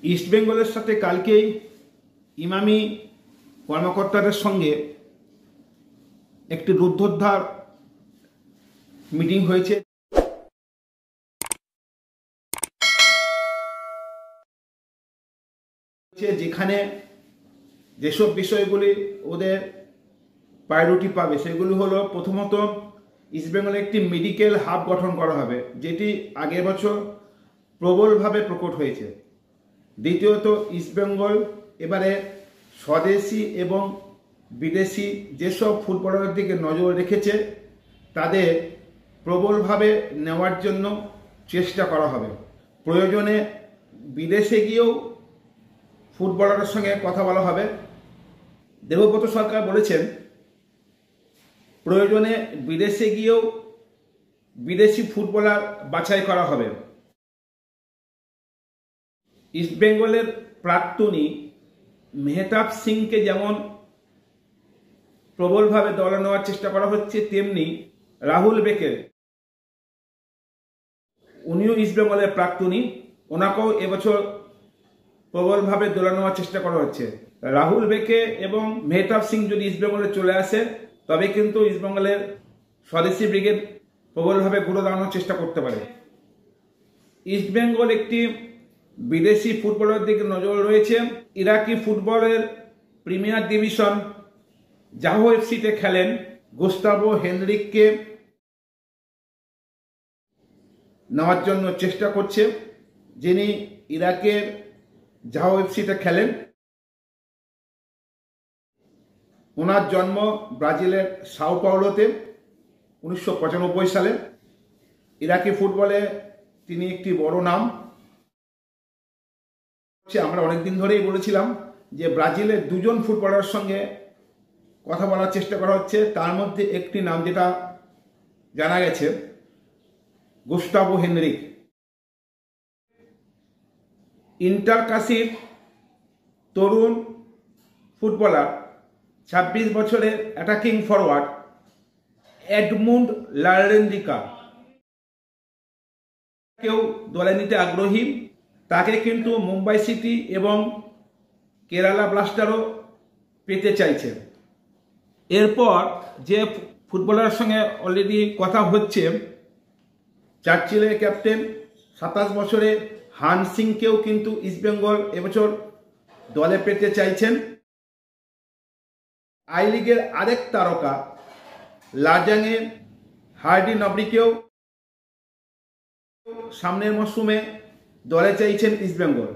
ইস্টবেঙ্গলের সাথে কালকেই ইমামি কর্মকর্তাদের সঙ্গে একটি রুদ্ধদ্বার মিটিং হয়েছে। যেখানে যেসব বিষয়গুলি ওদের প্রায়োরিটি পাবে সেগুলি হলো, প্রথমত ইস্টবেঙ্গলে একটি মেডিকেল হাব গঠন করা হবে, যেটি আগের বছর প্রবলভাবে প্রকট হয়েছে। দ্বিতীয়ত ইস্টবেঙ্গল এবারে স্বদেশি এবং বিদেশি যেসব ফুটবলারের দিকে নজর রেখেছে তাদের প্রবলভাবে নেওয়ার জন্য চেষ্টা করা হবে। প্রয়োজনে বিদেশে গিয়েও ফুটবলারের সঙ্গে কথা বলা হবে। দেবব্রত সরকার বলেছেন প্রয়োজনে বিদেশে গিয়েও বিদেশি ফুটবলার বাছাই করা হবে। ইস্টবেঙ্গলের প্রাক্তনী মেহতাব সিংকে যেমন প্রবলভাবে দলে নেওয়ার চেষ্টা করা হচ্ছে, তেমনি রাহুল বেকের, উনিও ইস্টবেঙ্গলের প্রাক্তনী, ওনাকেও এবছর প্রবলভাবে দলে নেওয়ার চেষ্টা করা হচ্ছে। রাহুল বেকে এবং মেহতাব সিং যদি ইস্টবেঙ্গলে চলে আসে তবে কিন্তু ইস্টবেঙ্গলের স্বদেশি ব্রিগেড প্রবলভাবে ঘুরে দাঁড়ানোর চেষ্টা করতে পারে। ইস্টবেঙ্গল একটি বিদেশি ফুটবলের দিকে নজর রয়েছে। ইরাকি ফুটবলের প্রিমিয়ার ডিভিশন জাহো এফসিতে খেলেন গুস্তাভো হেনরিককে নেওয়ার জন্য চেষ্টা করছে, যিনি ইরাকের জাহো এফসিতে খেলেন। ওনার জন্ম ব্রাজিলের সাও পাওলোতে 1995 সালে। ইরাকি ফুটবলে তিনি একটি বড় নাম। আমরা অনেকদিন ধরেই বলেছিলাম যে ব্রাজিলের দুজন ফুটবলারের সঙ্গে কথা বলার চেষ্টা করা হচ্ছে, তার মধ্যে একটি নাম যেটা জানা গেছে গুস্তাভো হেনরিক। ইন্টারকাসির তরুণ ফুটবলার 26 বছরের অ্যাটাকিং ফরওয়ার্ড এডমুন্ড লারেন্দিকা কেউ দলে নিতে আগ্রহী। তাকে কিন্তু মুম্বাই সিটি এবং কেরালা ব্লাস্টারও পেতে চাইছে। এরপর যে ফুটবলারের সঙ্গে অলরেডি কথা হচ্ছে, চার্চিলের ক্যাপ্টেন 27 বছরের হান সিংকেও কিন্তু ইস্টবেঙ্গল এবছর দলে পেতে চাইছেন। আই লিগের আরেক তারকা লাজাংয়ের হার্ডি নবরিকেও সামনের মরশুমে দলে চাইছেন ইস্টবেঙ্গল।